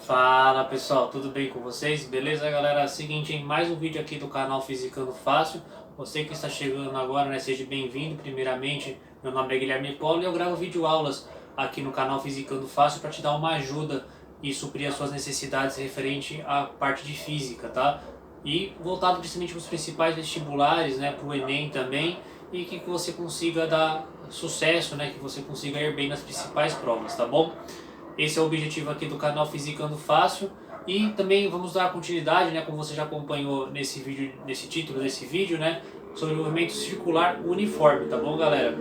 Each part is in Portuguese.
Fala pessoal, tudo bem com vocês? Beleza galera? Seguinte, em mais um vídeo aqui do canal Fisicando Fácil. Você que está chegando agora, né, seja bem-vindo. Primeiramente, meu nome é Guilherme Polo e eu gravo vídeo aulas aqui no canal Fisicando Fácil para te dar uma ajuda e suprir as suas necessidades referente à parte de física, tá? E voltado principalmente para os principais vestibulares, né, para o Enem também, e que você consiga dar sucesso, né, que você consiga ir bem nas principais provas, tá bom? Esse é o objetivo aqui do canal Fisicando Fácil. E também vamos dar continuidade, né, como você já acompanhou nesse vídeo, nesse título desse vídeo, né, sobre o movimento circular uniforme, tá bom, galera?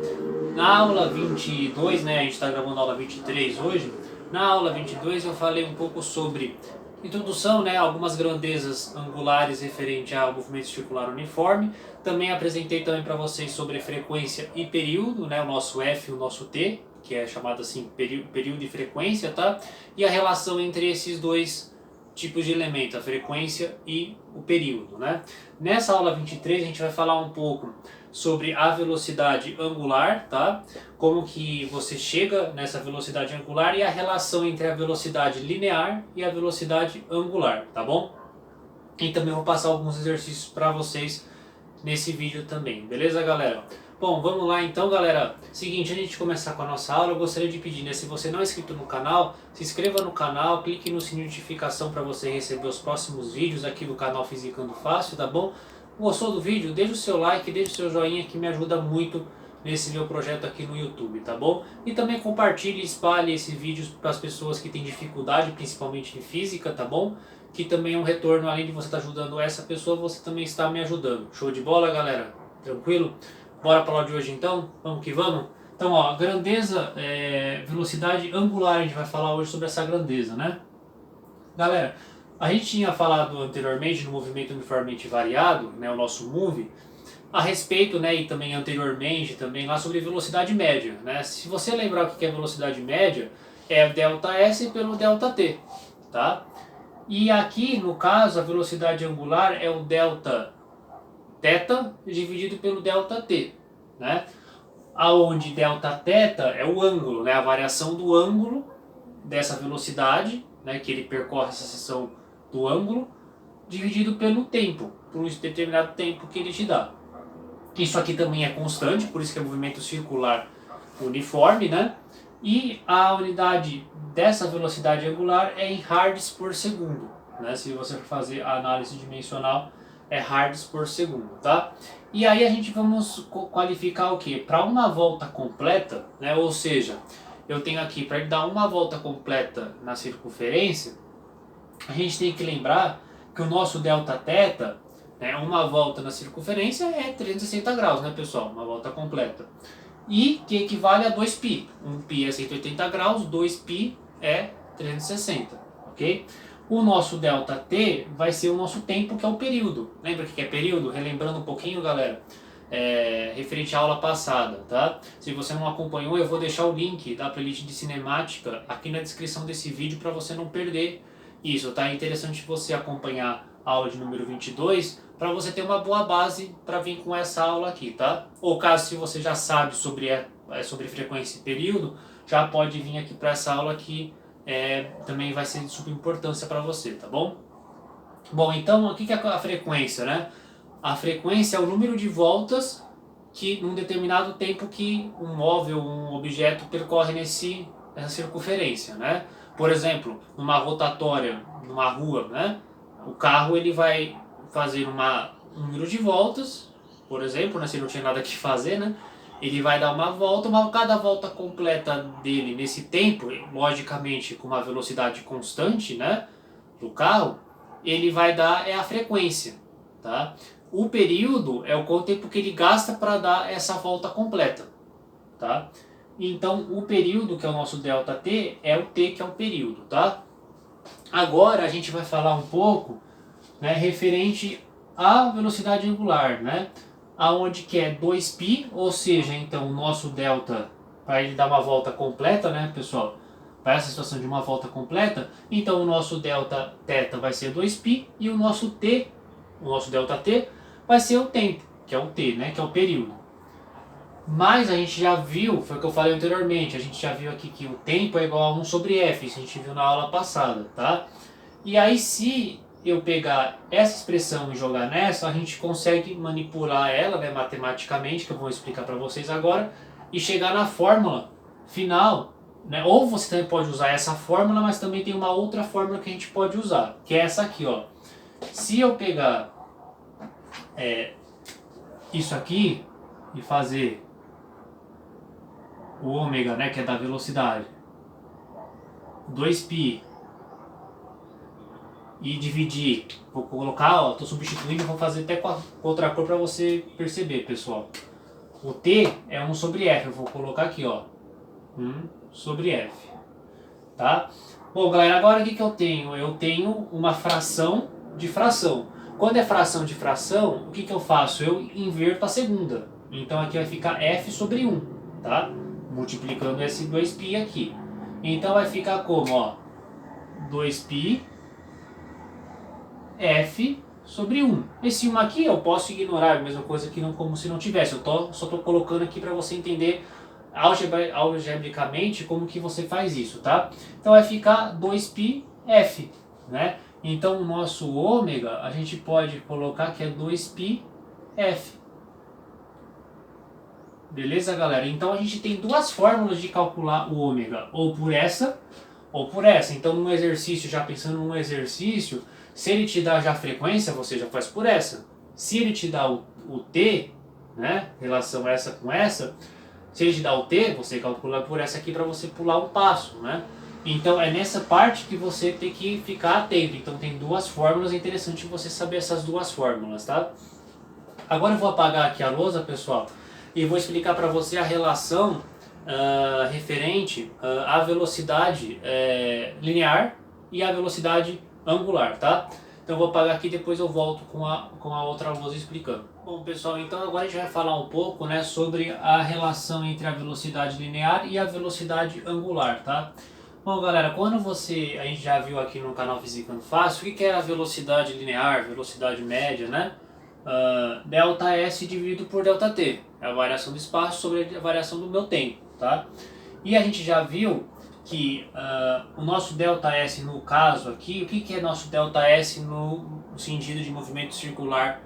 Na aula 22, né, a gente está gravando a aula 23 hoje. Na aula 22 eu falei um pouco sobre introdução, né, algumas grandezas angulares referente ao movimento circular uniforme. Também apresentei também para vocês sobre frequência e período, né, o nosso F e o nosso T, que é chamado assim período e frequência, tá? E a relação entre esses dois tipos de elemento, a frequência e o período, né? Nessa aula 23 a gente vai falar um pouco sobre a velocidade angular, tá? Como que você chega nessa velocidade angular e a relação entre a velocidade linear e a velocidade angular, tá bom? E também vou passar alguns exercícios para vocês nesse vídeo também, beleza, galera? Bom, vamos lá então, galera. Seguinte, antes de começar com a nossa aula, eu gostaria de pedir, né, se você não é inscrito no canal, se inscreva no canal, clique no sininho de notificação para você receber os próximos vídeos aqui do canal Fisicando Fácil, tá bom? Gostou do vídeo? Deixa o seu like, deixa o seu joinha que me ajuda muito nesse meu projeto aqui no YouTube, tá bom? E também compartilhe e espalhe esse vídeo para as pessoas que têm dificuldade, principalmente em física, tá bom? Que também é um retorno, além de você estar ajudando essa pessoa, você também está me ajudando. Show de bola, galera? Tranquilo? Bora para a aula de hoje então? Vamos que vamos? Então, ó, grandeza, velocidade angular, a gente vai falar hoje sobre essa grandeza, né? Galera, a gente tinha falado anteriormente no movimento uniformemente variado, né, o nosso MOVE, a respeito, né, e também anteriormente também lá sobre velocidade média, né? Se você lembrar o que é velocidade média, é ΔS pelo ΔT, tá? E aqui, no caso, a velocidade angular é o delta θ dividido pelo ΔT, né? Aonde Δθ é o ângulo, né? A variação do ângulo dessa velocidade, né? Que ele percorre essa seção do ângulo, dividido pelo tempo, por um determinado tempo que ele te dá. Isso aqui também é constante, por isso que é movimento circular uniforme, né? E a unidade dessa velocidade angular é em hards por segundo, né? Se você for fazer a análise dimensional, é hards por segundo, tá? E aí a gente vamos qualificar o que? Para uma volta completa, né? Ou seja, eu tenho aqui, para ele dar uma volta completa na circunferência, a gente tem que lembrar que o nosso Δθ, né, uma volta na circunferência é 360 graus, né, pessoal? Uma volta completa. E que equivale a 2π. 1π é 180 graus, 2π é 360, ok? O nosso ΔT vai ser o nosso tempo, que é o período. Lembra o que é período? Relembrando um pouquinho, galera, referente à aula passada, tá? Se você não acompanhou, eu vou deixar o link da playlist de cinemática aqui na descrição desse vídeo para você não perder isso, tá? É interessante você acompanhar a aula de número 22 para você ter uma boa base para vir com essa aula aqui, tá? Ou caso se você já sabe sobre frequência e período, já pode vir aqui para essa aula que também vai ser de super importância para você, tá bom? Bom, então o que é a frequência, né? A frequência é o número de voltas que num determinado tempo que um móvel, um objeto percorre nessa circunferência, né? Por exemplo, numa rotatória, numa rua, né? O carro ele vai fazer um número de voltas, por exemplo, né? Se não tinha nada que fazer, né? Ele vai dar uma volta, cada volta completa dele nesse tempo, logicamente com uma velocidade constante, né? Do carro, ele vai dar a frequência, tá? O período é o tempo que ele gasta para dar essa volta completa, tá? Então, o período, que é o nosso ΔT, é o T, que é o período, tá? Agora, a gente vai falar um pouco, né, referente à velocidade angular, né? Aonde que é 2π, ou seja, então, o nosso delta, para ele dar uma volta completa, né, pessoal? Para essa situação de uma volta completa, então o nosso Δθ vai ser 2π e o nosso T, o nosso ΔT, vai ser o tempo, que é o T, né, que é o período. Mas a gente já viu, foi o que eu falei anteriormente, a gente já viu aqui que o tempo é igual a 1 sobre f, isso a gente viu na aula passada, tá? E aí se eu pegar essa expressão e jogar nessa, a gente consegue manipular ela, né, matematicamente, que eu vou explicar para vocês agora, e chegar na fórmula final, né? Ou você também pode usar essa fórmula, mas também tem uma outra fórmula que a gente pode usar, que é essa aqui, ó. Se eu pegar isso aqui e fazer o ômega, né, que é da velocidade, 2π, e dividir, vou colocar, ó, tô substituindo, vou fazer até com outra cor para você perceber, pessoal. O t é 1 sobre f, eu vou colocar aqui, ó, 1 sobre f, tá? Bom, galera, agora o que eu tenho? Eu tenho uma fração de fração. Quando é fração de fração, o que eu faço? Eu inverto a segunda. Então aqui vai ficar f sobre 1, tá? Multiplicando esse 2π aqui. Então vai ficar como, ó, 2π f sobre 1. Esse 1 aqui eu posso ignorar, a mesma coisa que não, como se não tivesse. Só estou colocando aqui para você entender algebricamente como que você faz isso, tá? Então vai ficar 2π f, né? Então o nosso ômega a gente pode colocar que é 2π f. Beleza, galera? Então a gente tem duas fórmulas de calcular o ômega, ou por essa ou por essa. Então num exercício, já pensando num exercício, se ele te dá já a frequência, você já faz por essa. Se ele te dá o t, né, relação essa com essa, se ele te dá o t, você calcula por essa aqui para você pular um passo, né? Então é nessa parte que você tem que ficar atento. Então tem duas fórmulas, é interessante você saber essas duas fórmulas, tá? Agora eu vou apagar aqui a lousa, pessoal, e vou explicar para você a relação referente à velocidade linear e à velocidade angular, tá? Então eu vou apagar aqui e depois eu volto com a outra lousa explicando. Bom, pessoal, então agora a gente vai falar um pouco, né, sobre a relação entre a velocidade linear e a velocidade angular, tá? Bom, galera, quando a gente já viu aqui no canal Fisicando Fácil, o que é a velocidade linear, velocidade média, né? Delta S dividido por delta T, é a variação do espaço sobre a variação do meu tempo, tá? E a gente já viu que o nosso ΔS no caso aqui, o que é nosso ΔS no sentido de movimento circular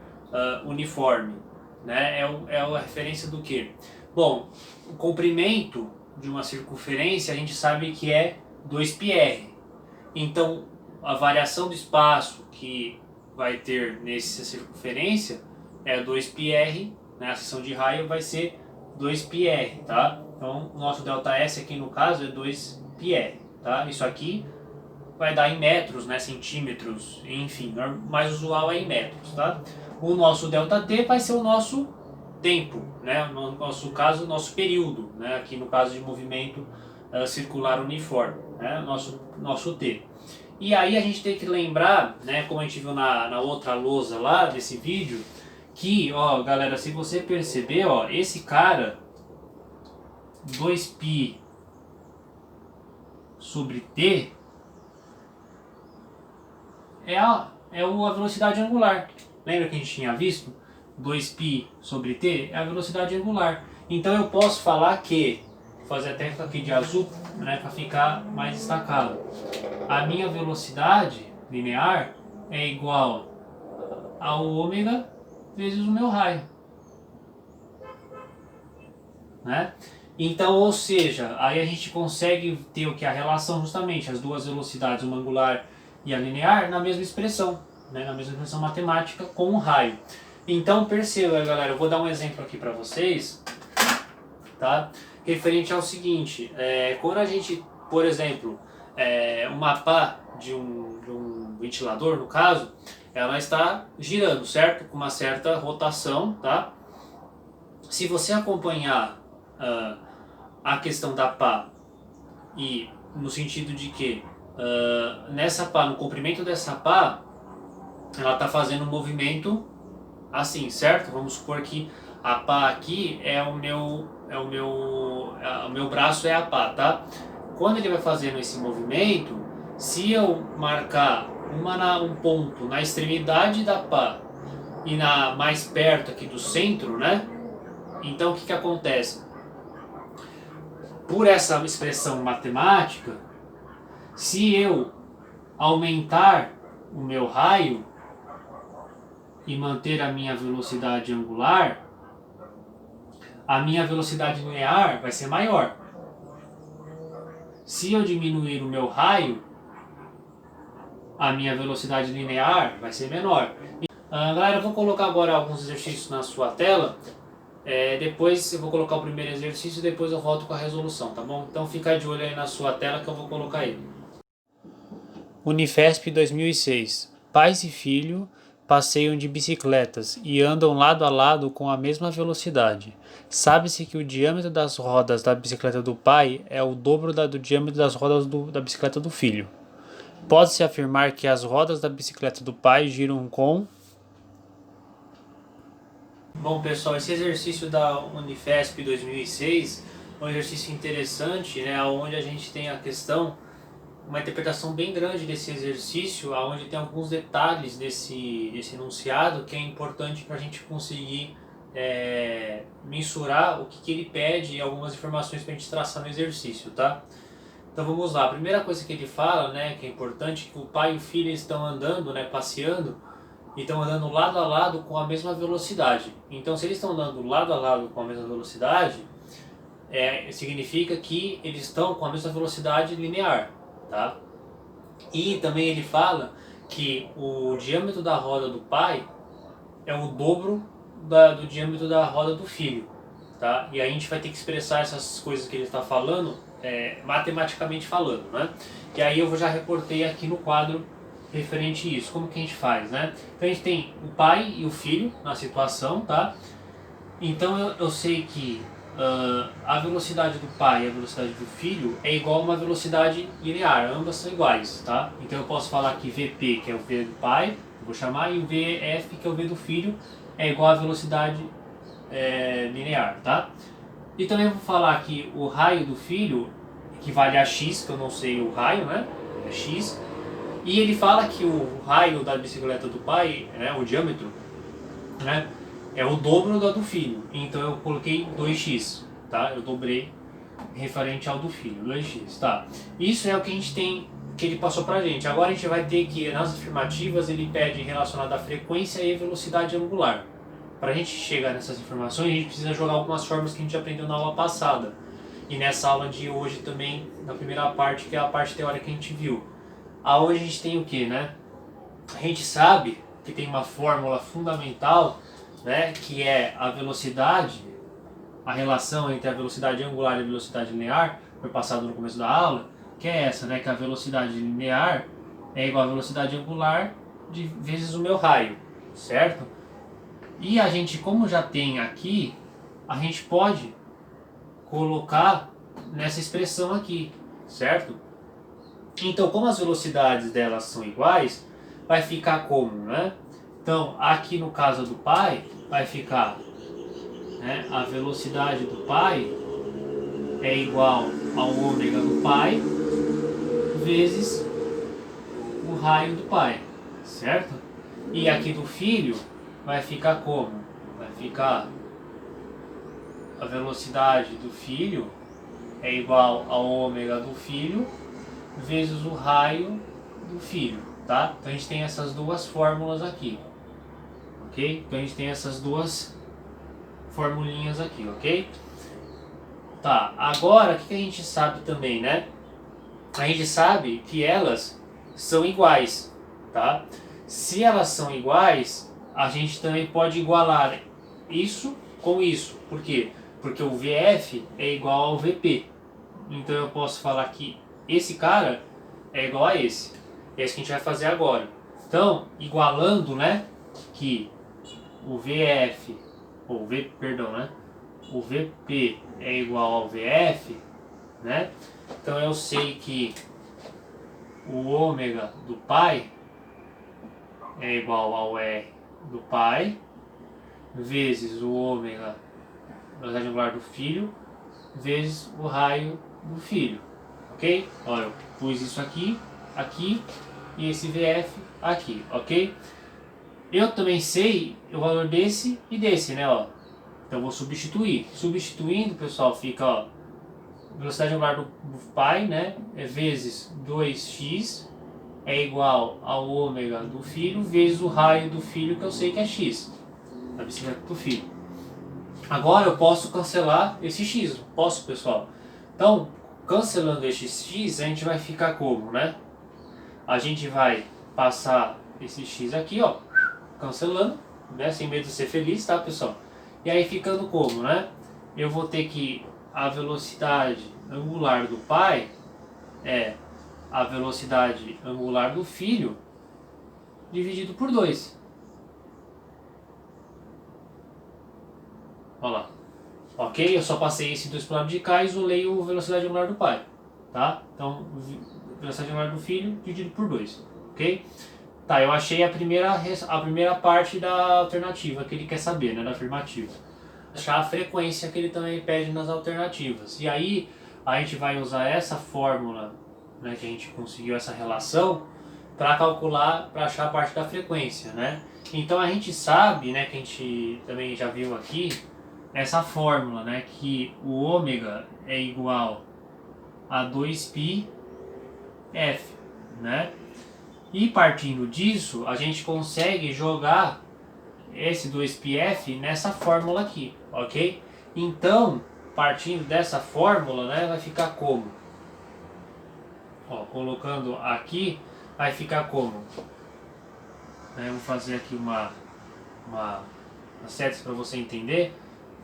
uniforme? Né? É a referência do que? Bom, o comprimento de uma circunferência a gente sabe que é 2πr. Então a variação do espaço que vai ter nessa circunferência é 2πr, né? A seção de raio vai ser 2πr, tá? Então o nosso ΔS aqui no caso é 2πr, tá? Isso aqui vai dar em metros, né, centímetros, enfim, mais usual é em metros, tá? O nosso ΔT vai ser o nosso tempo, né? No nosso caso, o nosso período, né? Aqui no caso de movimento circular uniforme, né? Nosso T. E aí a gente tem que lembrar, né, como a gente viu na outra lousa lá desse vídeo, que, ó, galera, se você perceber, ó, esse cara 2π sobre t é a velocidade angular. Lembra que a gente tinha visto? 2π sobre t é a velocidade angular. Então eu posso falar que, vou fazer até aqui de azul, né, para ficar mais destacado, a minha velocidade linear é igual ao ômega vezes o meu raio, né? Então, ou seja, aí a gente consegue ter o que? A relação justamente, as duas velocidades, uma angular e a linear, na mesma expressão, né? Na mesma expressão matemática com o raio. Então perceba, galera, eu vou dar um exemplo aqui para vocês, tá? Referente ao seguinte, quando a gente, por exemplo, uma pá de um ventilador, no caso, ela está girando, certo? Com uma certa rotação, tá? Se você acompanhar a questão da pá e no sentido de que nessa pá, no comprimento dessa pá, ela está fazendo um movimento assim, certo? Vamos supor que a pá aqui o meu braço é a pá, tá? Quando ele vai fazendo esse movimento, se eu marcar um ponto na extremidade da pá e mais perto aqui do centro, né? Então o que acontece? Por essa expressão matemática, se eu aumentar o meu raio e manter a minha velocidade angular, a minha velocidade linear vai ser maior. Se eu diminuir o meu raio, a minha velocidade linear vai ser menor. Galera, eu vou colocar agora alguns exercícios na sua tela. Depois eu vou colocar o primeiro exercício e depois eu volto com a resolução, tá bom? Então fica de olho aí na sua tela que eu vou colocar ele. Unifesp 2006. Pais e filho passeiam de bicicletas e andam lado a lado com a mesma velocidade. Sabe-se que o diâmetro das rodas da bicicleta do pai é o dobro do diâmetro das rodas da bicicleta do filho. Pode-se afirmar que as rodas da bicicleta do pai giram com... Bom, pessoal, esse exercício da Unifesp 2006 é um exercício interessante, né, onde a gente tem a questão, uma interpretação bem grande desse exercício, onde tem alguns detalhes desse enunciado que é importante para a gente conseguir mensurar o que ele pede e algumas informações para a gente traçar no exercício, tá? Então vamos lá, a primeira coisa que ele fala, né, que é importante, que o pai e o filho estão andando, né, passeando, e estão andando lado a lado com a mesma velocidade. Então se eles estão andando lado a lado com a mesma velocidade, significa que eles estão com a mesma velocidade linear, tá? E também ele fala que o diâmetro da roda do pai é o dobro do diâmetro da roda do filho, tá? E aí a gente vai ter que expressar essas coisas que ele está falando, matematicamente falando, né? E aí eu já reportei aqui no quadro referente a isso. Como que a gente faz, né? Então a gente tem o pai e o filho na situação, tá? Então eu sei que a velocidade do pai e a velocidade do filho é igual a uma velocidade linear, ambas são iguais, tá? Então eu posso falar que Vp, que é o V do pai, vou chamar, e o Vf, que é o V do filho, é igual à velocidade linear, tá? E também vou falar que o raio do filho equivale a x, que eu não sei o raio, né? É x. E ele fala que o raio da bicicleta do pai, né, o diâmetro, né, é o dobro do filho. Então eu coloquei 2x, tá? Eu dobrei referente ao do filho, 2x, tá? Isso é o que a gente tem, que ele passou pra gente. Agora a gente vai ter que, nas afirmativas, ele pede relacionado à frequência e velocidade angular. Para a gente chegar nessas informações, a gente precisa jogar algumas fórmulas que a gente aprendeu na aula passada. E nessa aula de hoje também, na primeira parte, que é a parte teórica que a gente viu. Aonde a gente tem o que, né? A gente sabe que tem uma fórmula fundamental, né, que é a velocidade, a relação entre a velocidade angular e a velocidade linear, foi passado no começo da aula, que é essa, né, que a velocidade linear é igual à velocidade angular vezes o meu raio, certo? E a gente, como já tem aqui, a gente pode colocar nessa expressão aqui, certo? Então, como as velocidades delas são iguais, vai ficar como, né? Então, aqui no caso do pai, vai ficar, né, a velocidade do pai é igual ao ômega do pai vezes o raio do pai, certo? E aqui do filho vai ficar como? Vai ficar a velocidade do filho é igual ao ômega do filho vezes o raio do filho, tá? Então a gente tem essas duas fórmulas aqui, ok? Então a gente tem essas duas formulinhas aqui, ok? Tá, agora o que a gente sabe também, né? A gente sabe que elas são iguais, tá? Se elas são iguais, a gente também pode igualar isso com isso. Por quê? Porque o VF é igual ao VP. Então eu posso falar que esse cara é igual a esse. É isso que a gente vai fazer agora. Então, igualando, né, que o VF, ou perdão, né, o VP é igual ao VF, né? Então eu sei que o ômega do pai é igual ao R do pai vezes o ômega velocidade angular do filho vezes o raio do filho, ok? Olha, eu pus isso aqui, aqui e esse VF aqui, ok? Eu também sei o valor desse e desse, né? Ó. Então eu vou substituir. Substituindo, pessoal, fica, ó, velocidade angular do pai, né, é vezes 2x é igual ao ômega do filho vezes o raio do filho, que eu sei que é x, da bicicleta do filho. Agora eu posso cancelar esse x, posso, pessoal? Então, cancelando esse x, a gente vai ficar como, né? A gente vai passar esse x aqui, ó, cancelando, né, sem medo de ser feliz, tá, pessoal? E aí ficando como, né? Eu vou ter que a velocidade angular do pai é a velocidade angular do filho dividido por 2. Olha lá. Ok? Eu só passei esse 2 para o lado de cá e isolei a velocidade angular do pai. Tá? Então, velocidade angular do filho dividido por 2. Ok? Tá, eu achei a primeira parte da alternativa que ele quer saber, né? Da afirmativa. Achar a frequência que ele também pede nas alternativas. E aí, a gente vai usar essa fórmula, né, que a gente conseguiu essa relação, para calcular, para achar a parte da frequência, né? Então a gente sabe, né, que a gente também já viu aqui, essa fórmula, né, que o ômega é igual a 2πf, né? E partindo disso, a gente consegue jogar esse 2πf nessa fórmula aqui, ok? Então, partindo dessa fórmula, né, vai ficar como? Ó, colocando aqui, vai ficar como? Eu vou fazer aqui uma setas para você entender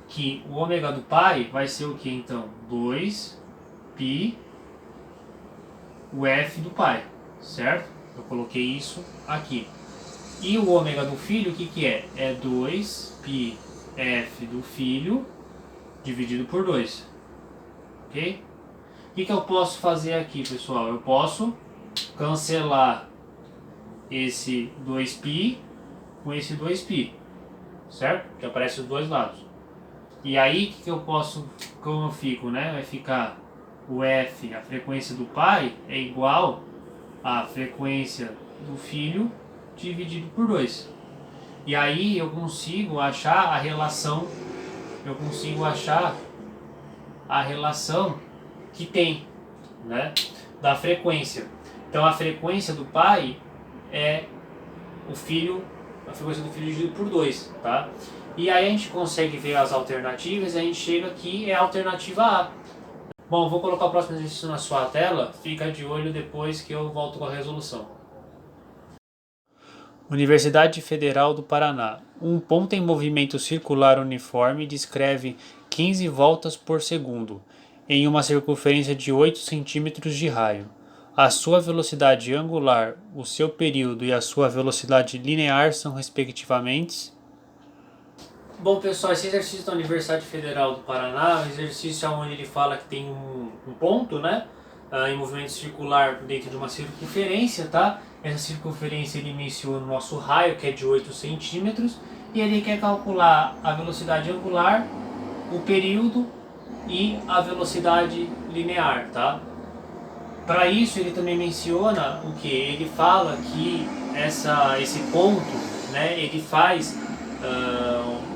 que o ômega do pai vai ser o que então? 2π o f do pai, certo? Eu coloquei isso aqui. E o ômega do filho, o que que é? É 2π f do filho dividido por 2. Ok? O que que eu posso fazer aqui, pessoal? Eu posso cancelar esse 2π com esse 2π, certo? Que aparece os dois lados. E aí, o que eu posso, como eu fico, né? Vai ficar o f, a frequência do pai, é igual à frequência do filho dividido por 2. E aí eu consigo achar a relação, que tem, né, da frequência. Então a frequência do pai é o filho, a frequência do filho dividido por 2, tá? E aí a gente consegue ver as alternativas e a gente chega aqui, é a alternativa A. Bom, vou colocar o próximo exercício na sua tela, fica de olho depois que eu volto com a resolução. Universidade Federal do Paraná. Um ponto em movimento circular uniforme descreve 15 voltas por segundo, em uma circunferência de 8 centímetros de raio. A sua velocidade angular, o seu período e a sua velocidade linear são respectivamente. Bom, pessoal, esse exercício da Universidade Federal do Paraná é um exercício onde ele fala que tem um ponto, né, em movimento circular dentro de uma circunferência, tá? Essa circunferência ele menciona o nosso raio, que é de 8 centímetros, e ele quer calcular a velocidade angular, o período e a velocidade linear, tá? Para isso ele também menciona o que? Ele fala que esse ponto, né, ele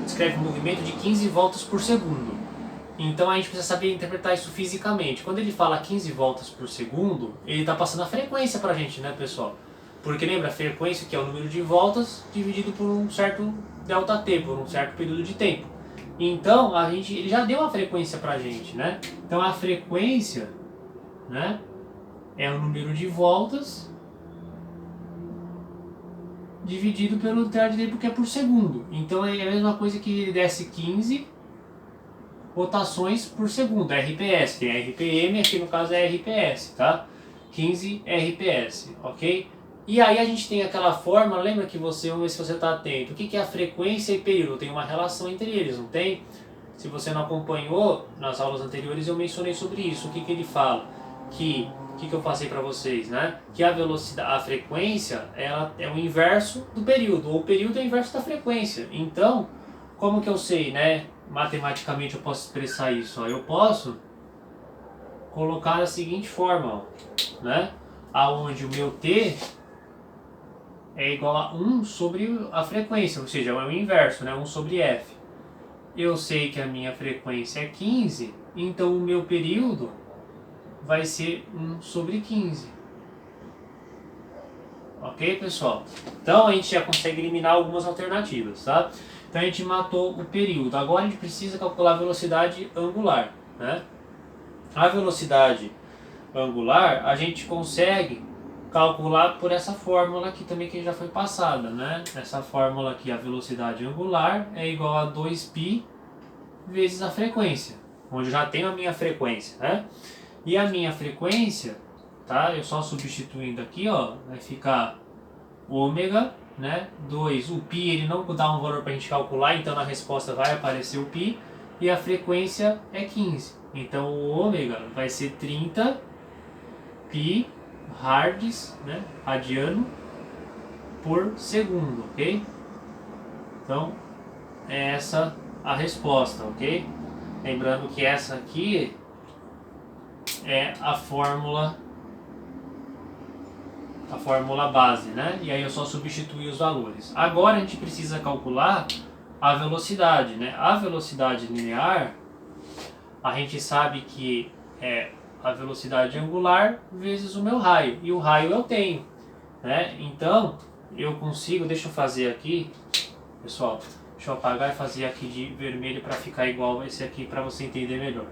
descreve um movimento de 15 voltas por segundo. Então a gente precisa saber interpretar isso fisicamente. Quando ele fala 15 voltas por segundo, ele está passando a frequência para a gente, né, pessoal? Porque lembra, a frequência que é o número de voltas dividido por um certo ΔT, por um certo período de tempo. Então ele já deu a frequência para a gente, né? Então a frequência, né, é o número de voltas dividido pelo unidade de tempo, que é por segundo. Então é a mesma coisa que ele desse 15 rotações por segundo, RPS. Tem RPM, aqui no caso é RPS, tá? 15 RPS, ok? E aí a gente tem aquela fórmula, lembra que vamos ver se você está atento. O que é a frequência e período? Tem uma relação entre eles, não tem? Se você não acompanhou, nas aulas anteriores eu mencionei sobre isso. O que ele fala? O que eu passei para vocês, né? Que a velocidade, a frequência, ela é o inverso do período, ou o período é o inverso da frequência. Então, como que eu sei, né? Matematicamente eu posso expressar isso, ó. Eu posso colocar da seguinte forma, ó, né? Aonde o meu t é igual a 1 sobre a frequência, ou seja, é o inverso, né? 1 sobre f. eu sei que a minha frequência é 15, então o meu período vai ser 1 sobre 15. Ok, pessoal? Então a gente já consegue eliminar algumas alternativas, tá? Então a gente matou o período. Agora a gente precisa calcular a velocidade angular, né? A velocidade angular a gente consegue calcular por essa fórmula aqui também que já foi passada, né? Essa fórmula aqui, a velocidade angular é igual a 2π vezes a frequência, onde eu já tenho a minha frequência, né? E a minha frequência, tá? Eu só substituindo aqui, ó, vai ficar ômega, né? 2, o π ele não dá um valor para a gente calcular, então na resposta vai aparecer o π, e a frequência é 15. Então o ômega vai ser 30 π hards, né? Radiano por segundo, ok? Então é essa a resposta, ok? Lembrando que essa aqui é a fórmula base, né? E aí eu só substituí os valores. Agora a gente precisa calcular a velocidade, né? A velocidade linear, a gente sabe que é a velocidade angular vezes o meu raio. E o raio eu tenho, né? Então eu consigo, deixa eu fazer aqui, pessoal, deixa eu apagar e fazer aqui de vermelho para ficar igual esse aqui para você entender melhor.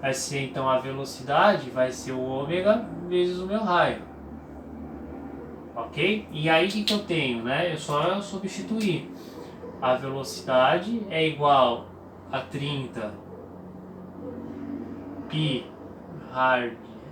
Vai ser então a velocidade, vai ser o ômega vezes o meu raio. Ok? E aí o que eu tenho, né? Eu só substituir. A velocidade é igual a 30 π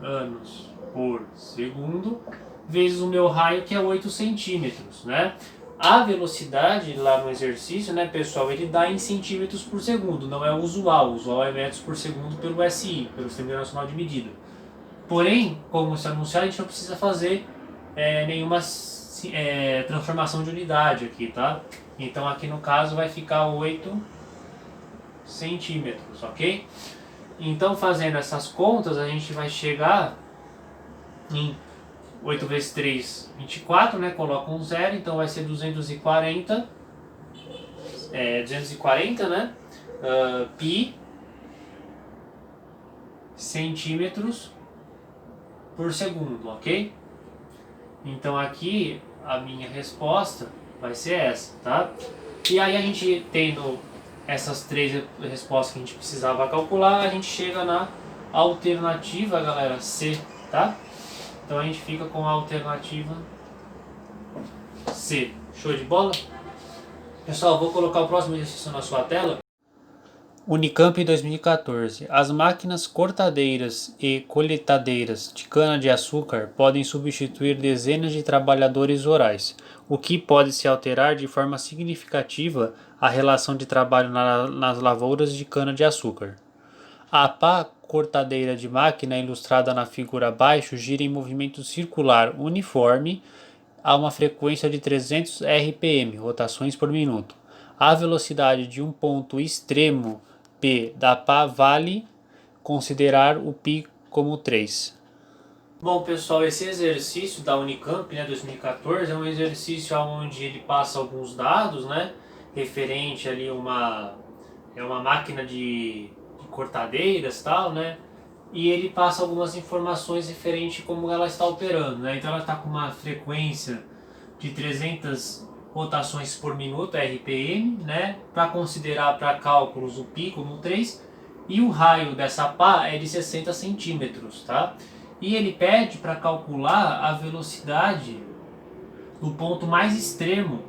anos por segundo vezes o meu raio, que é 8 centímetros, né? A velocidade lá no exercício, né, pessoal, ele dá em centímetros por segundo, não é o usual é metros por segundo pelo SI, pelo Sistema Internacional de Medida. Porém, como isso é anunciado, a gente não precisa fazer nenhuma transformação de unidade aqui, tá? Então aqui no caso vai ficar 8 centímetros, ok? Então fazendo essas contas a gente vai chegar em 8 vezes 3, 24, né? Coloca um zero, então vai ser 240, né? Pi centímetros por segundo, ok? Então aqui a minha resposta vai ser essa, tá? E aí a gente tendo essas três respostas que a gente precisava calcular, a gente chega na alternativa, galera, C, tá? Então a gente fica com a alternativa C. Show de bola? Pessoal, vou colocar o próximo exercício na sua tela. Unicamp 2014. As máquinas cortadeiras e colheitadeiras de cana-de-açúcar podem substituir dezenas de trabalhadores rurais, o que pode se alterar de forma significativa a relação de trabalho nas lavouras de cana-de-açúcar. A pá cortadeira de máquina ilustrada na figura abaixo gira em movimento circular uniforme a uma frequência de 300 RPM, rotações por minuto. A velocidade de um ponto extremo P da pá vale considerar o π como 3. Bom, pessoal, esse exercício da Unicamp, né, 2014, é um exercício onde ele passa alguns dados, né, referente ali a uma máquina de cortadeiras, tal, né, e ele passa algumas informações referente a como ela está operando, né, então ela está com uma frequência de 300 rotações por minuto, RPM, né, para considerar para cálculos o π como 3, e o raio dessa pá é de 60 centímetros, tá? E ele pede para calcular a velocidade do ponto mais extremo,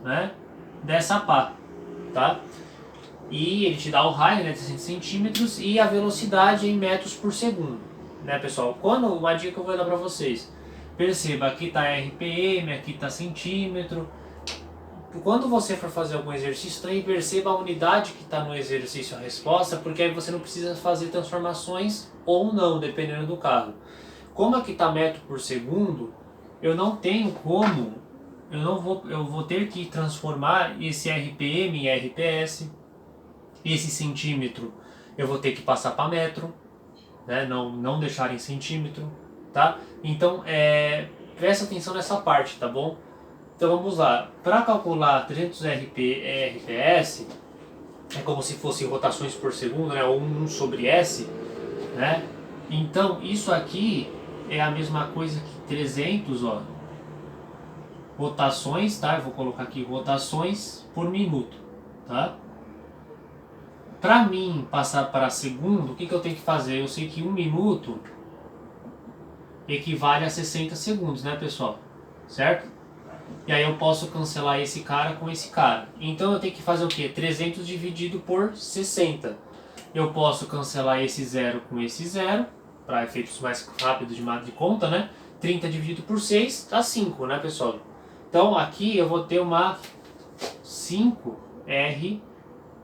né, dessa pá, tá? E ele te dá o raio, né, de 60 centímetros, e a velocidade em metros por segundo, né, pessoal? Uma dica que eu vou dar para vocês, perceba, aqui está RPM, aqui está centímetro. Quando você for fazer algum exercício, também perceba a unidade que está no exercício, a resposta, porque aí você não precisa fazer transformações ou não, dependendo do caso. Como aqui está metro por segundo, eu não tenho como, eu vou ter que transformar esse RPM em RPS, esse centímetro eu vou ter que passar para metro, né? Não deixar em centímetro, tá? Então, presta atenção nessa parte, tá bom? Então vamos lá, para calcular 300 RPS, é como se fosse rotações por segundo, né? Ou 1 sobre S, né? Então isso aqui é a mesma coisa que 300, ó, rotações, tá? Eu vou colocar aqui rotações por minuto, tá? Para mim passar para segundo, o que eu tenho que fazer? Eu sei que 1 minuto equivale a 60 segundos, né, pessoal? Certo? E aí eu posso cancelar esse cara com esse cara. Então eu tenho que fazer o quê? 300 dividido por 60. Eu posso cancelar esse zero com esse zero, para efeitos mais rápidos de conta, né? 30 dividido por 6 dá 5, né, pessoal? Então aqui eu vou ter uma 5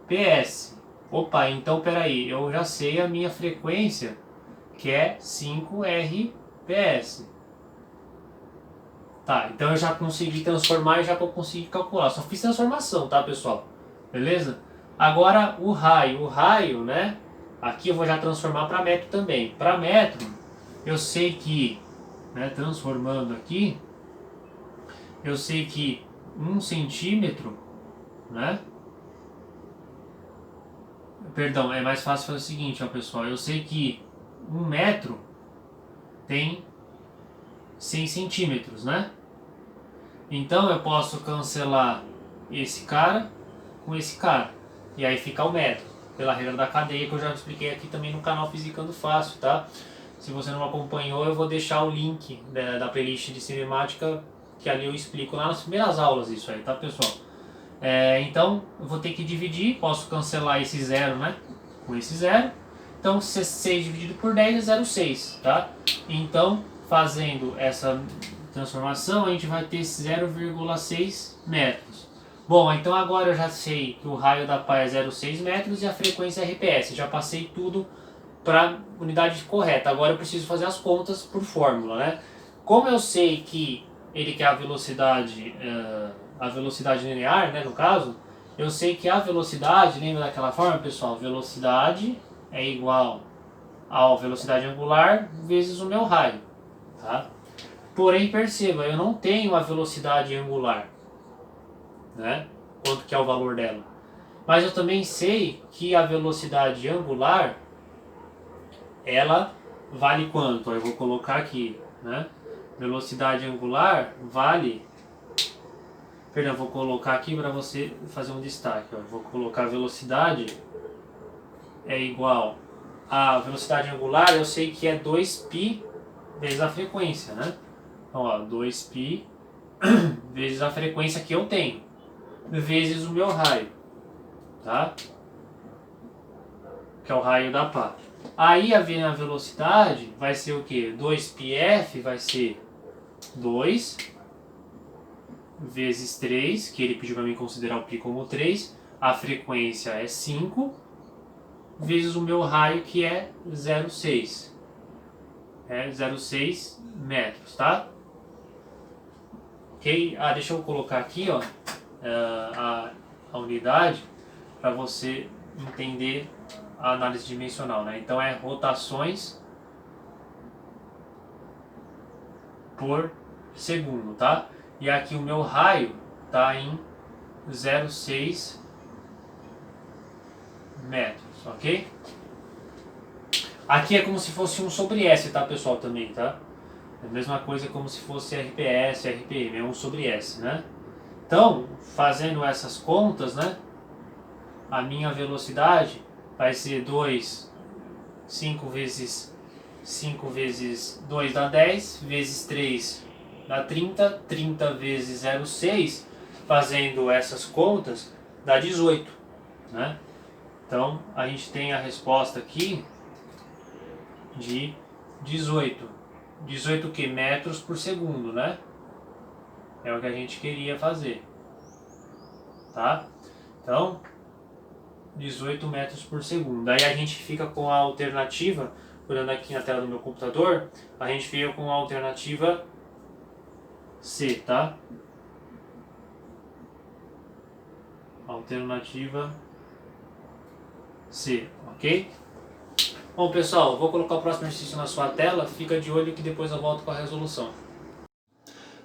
RPS. Opa, então peraí, eu já sei a minha frequência, que é 5 RPS. Tá, então eu já consegui transformar e já consegui calcular. Só fiz transformação, tá, pessoal? Beleza? Agora o raio, né? Aqui eu vou já transformar para metro também. Para metro, eu sei que, né, transformando aqui, eu sei que 1 centímetro, né? Perdão, é mais fácil fazer o seguinte, ó, pessoal. Eu sei que 1 metro tem 100 centímetros, né? Então eu posso cancelar esse cara com esse cara. E aí fica o metro, pela regra da cadeia, que eu já expliquei aqui também no canal Fisicando Fácil, tá? Se você não acompanhou, eu vou deixar o link da playlist de cinemática, que ali eu explico lá nas primeiras aulas isso aí, tá, pessoal? Então eu vou ter que dividir, posso cancelar esse zero, né, com esse zero. Então 6 dividido por 10 é 0,6, tá? Então fazendo essa transformação a gente vai ter 0,6 metros. Bom, então agora eu já sei que o raio da pá é 0,6 metros e a frequência é RPS. Já passei tudo para a unidade correta. Agora eu preciso fazer as contas por fórmula, né? Como eu sei que ele quer a velocidade linear, né, no caso, eu sei que a velocidade, lembra daquela forma, pessoal? Velocidade é igual a velocidade angular vezes o meu raio, tá? Porém, perceba, eu não tenho a velocidade angular, né? Quanto que é o valor dela. Mas eu também sei que a velocidade angular, ela vale quanto? Eu vou colocar aqui, né? Velocidade angular vale... Perdão, vou colocar aqui para você fazer um destaque. Ó. Vou colocar velocidade é igual a velocidade angular, eu sei que é 2π vezes a frequência, né? Então, ó, 2π vezes a frequência que eu tenho, vezes o meu raio, tá? Que é o raio da pá. Aí a velocidade vai ser o que? 2πf vai ser 2 vezes 3, que ele pediu para mim considerar o π como 3, a frequência é 5, vezes o meu raio, que é 0,6. É 0,6 metros, tá? Ok? Deixa eu colocar aqui, ó, a unidade, para você entender a análise dimensional, né? Então é rotações por segundo, tá? E aqui o meu raio tá em 0,6 metros, ok? Aqui é como se fosse 1 sobre S, tá, pessoal, também, tá? É a mesma coisa como se fosse RPS, RPM, é 1 sobre S, né? Então, fazendo essas contas, né? A minha velocidade vai ser 5 vezes 2 dá 10, vezes 3 dá 30, 30 vezes 0,6, fazendo essas contas, dá 18, né? Então, a gente tem a resposta aqui de 18. 18 que? Metros por segundo, né? É o que a gente queria fazer, tá? Então, 18 metros por segundo. Aí a gente fica com a alternativa, olhando aqui na tela do meu computador, a gente fica com a alternativa C, tá? Alternativa C, ok? Bom, pessoal, vou colocar o próximo exercício na sua tela, fica de olho que depois eu volto com a resolução.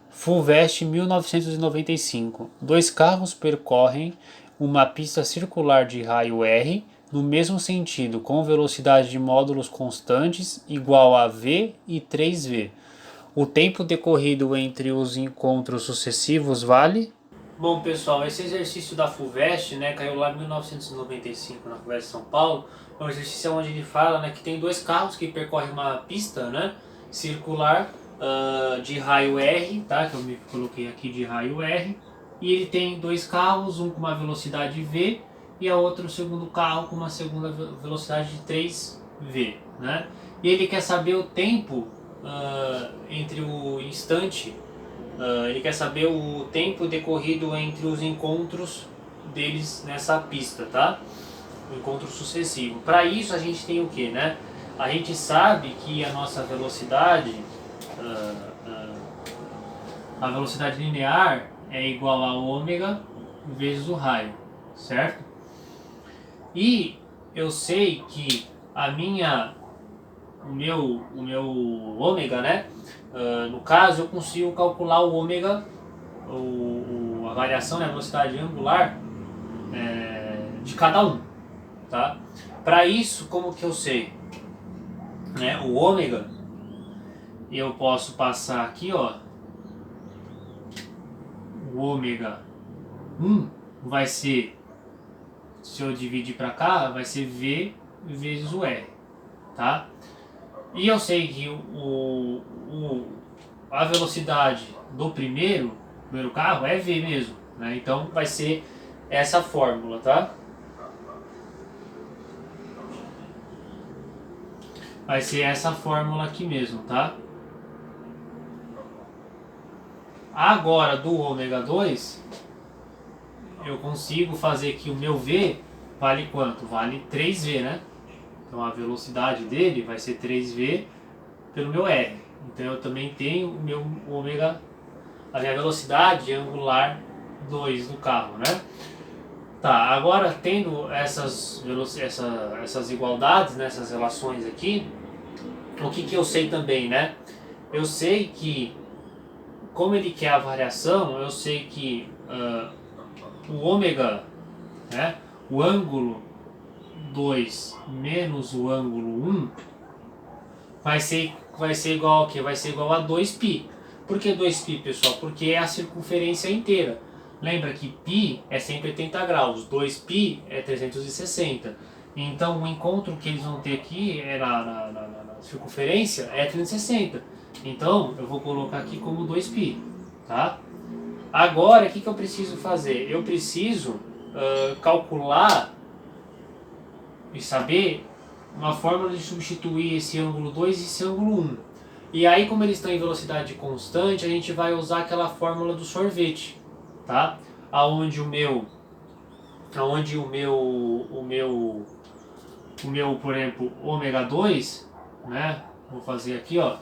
Fulvestre 1995. 2 carros percorrem uma pista circular de raio R no mesmo sentido, com velocidade de módulos constantes igual a v e 3v. O tempo decorrido entre os encontros sucessivos vale... Bom, pessoal, esse exercício da FUVEST, né, caiu lá em 1995 na FUVEST São Paulo. É um exercício onde ele fala, né, que tem dois carros que percorrem uma pista, né, circular de raio R, tá, que eu me coloquei aqui de raio R, e ele tem dois carros, um com uma velocidade V e a outra, o segundo carro, com uma segunda velocidade de 3V, né? E ele quer saber o tempo entre o instante, ele quer saber o tempo decorrido entre os encontros deles nessa pista, tá? O encontro sucessivo. Para isso a gente tem o que, né? A gente sabe que a nossa velocidade, a velocidade linear é igual a ômega vezes o raio, certo? E eu sei que o meu ômega, né? No caso, eu consigo calcular o ômega, a variação, né, a velocidade angular de cada um, tá? Para isso, como que eu sei? Né, o ômega, eu posso passar aqui, ó, o ômega 1 vai ser, se eu dividir para cá, vai ser V vezes o R, tá? E eu sei que a velocidade do primeiro carro é V mesmo, né? Então vai ser essa fórmula, tá? Vai ser essa fórmula aqui mesmo, tá? Agora do ômega 2, eu consigo fazer que o meu V vale quanto? Vale 3V, né? Então a velocidade dele vai ser 3V pelo meu R. Então eu também tenho o meu ômega, a minha velocidade angular 2 do carro, né? Tá, agora tendo essas igualdades, né, essas relações aqui, o que eu sei também, né? Eu sei que, como ele quer a variação, eu sei que o ômega, né, o ângulo 2 menos o ângulo 1 vai ser igual ao quê? Vai ser igual a 2π. Por que 2π, pessoal? Porque é a circunferência inteira. Lembra que π é 180 graus, 2π é 360. Então o encontro que eles vão ter aqui na circunferência é 360. Então eu vou colocar aqui como 2π, tá? Agora o que eu preciso fazer? Eu preciso calcular e saber uma fórmula de substituir esse ângulo 2 e esse ângulo 1. E aí, como eles estão em velocidade constante, a gente vai usar aquela fórmula do sorvete, tá? Aonde o meu, por exemplo, ômega 2, né? Vou fazer aqui, ó,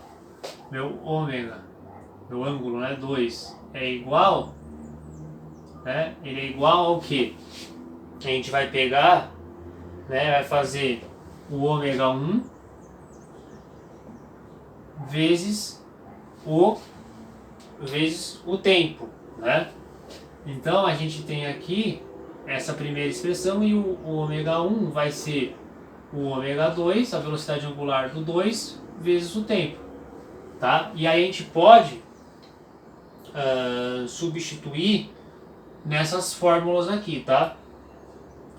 meu ângulo, né, 2 é igual, né? Ele é igual ao que? A gente vai pegar, né, vai fazer o ômega 1 vezes o tempo, né? Então a gente tem aqui essa primeira expressão e o ômega 1 vai ser o ômega 2, a velocidade angular do 2, vezes o tempo, tá? E aí a gente pode substituir nessas fórmulas aqui, tá?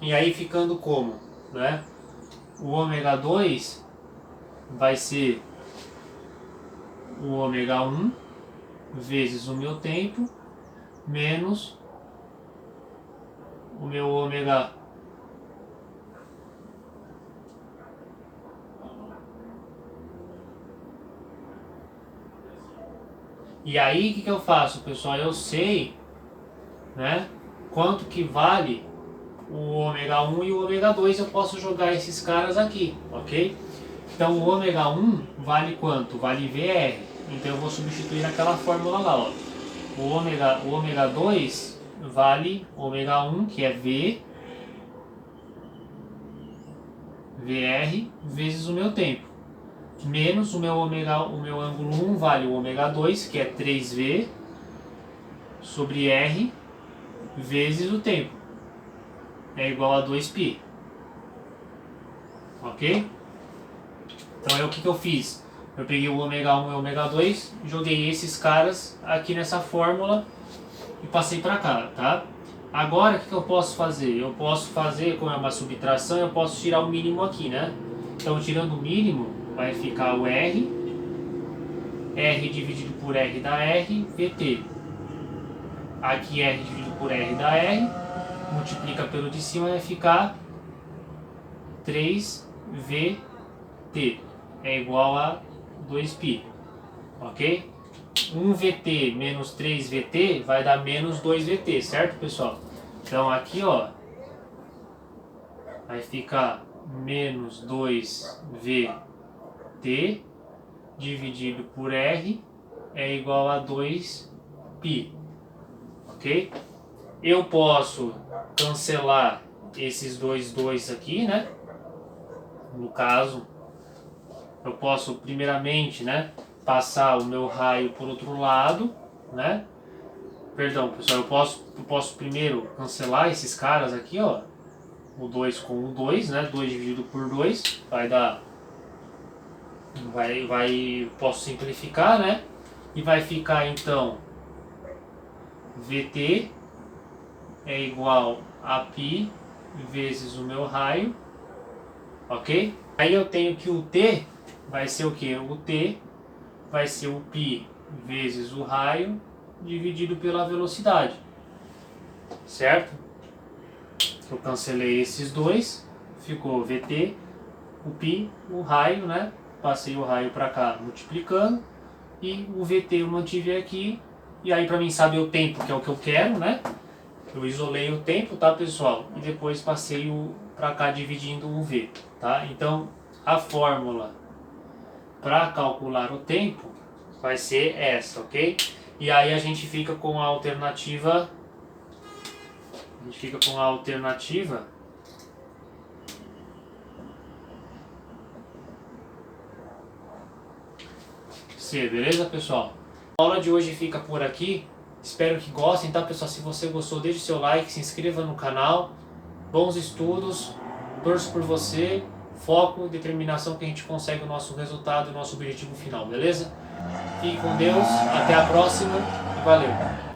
E aí ficando como, né? O ômega 2 vai ser o ômega 1 vezes o meu tempo menos o meu ômega e aí o que eu faço, pessoal? Eu sei, né, quanto que vale o ômega 1 e o ômega 2, eu posso jogar esses caras aqui, ok? Então o ômega 1 vale quanto? Vale VR. Então eu vou substituir naquela fórmula lá, ó. O ômega 2 vale ômega 1, que é VR vezes o meu tempo. Menos o meu ângulo 1 vale o ômega 2, que é 3V sobre R vezes o tempo. é igual a 2π. Ok? Então é o que eu fiz. Eu peguei o ômega 1 e o ômega 2, joguei esses caras aqui nessa fórmula e passei para cá, tá? Agora o que eu posso fazer? Eu posso fazer, como é uma subtração, eu posso tirar o mínimo aqui, né? Então tirando o mínimo, vai ficar o R dividido por R da R, VT. Aqui R dividido por R da R, multiplica pelo de cima, vai ficar 3VT. É igual a 2π, ok? 1VT menos 3VT vai dar menos 2VT, certo, pessoal? Então aqui, ó, vai ficar menos 2VT dividido por R é igual a 2π, ok? Eu posso cancelar esses dois aqui, né? No caso, eu posso primeiramente, né, passar o meu raio por outro lado, né? Perdão, pessoal, eu posso primeiro cancelar esses caras aqui, ó. O 2 com o 2, né? 2 dividido por 2 vai dar... posso simplificar, né? E vai ficar, então, VT é igual a π vezes o meu raio, ok? Aí eu tenho que o T vai ser o que? O T vai ser o π vezes o raio dividido pela velocidade, certo? Eu cancelei esses dois, ficou VT, o π, o raio, né? Passei o raio para cá multiplicando e o VT eu mantive aqui. E aí para mim saber o tempo, que é o que eu quero, né? Eu isolei o tempo, tá, pessoal? E depois passei para cá dividindo o V, tá? Então a fórmula para calcular o tempo vai ser essa, ok? E aí a gente fica com a alternativa... C, beleza, pessoal? A aula de hoje fica por aqui. Espero que gostem, tá, pessoal? Se você gostou, deixe seu like, se inscreva no canal. Bons estudos, torço por você. Foco, determinação que a gente consegue o nosso resultado, o nosso objetivo final, beleza? Fique com Deus, até a próxima e valeu!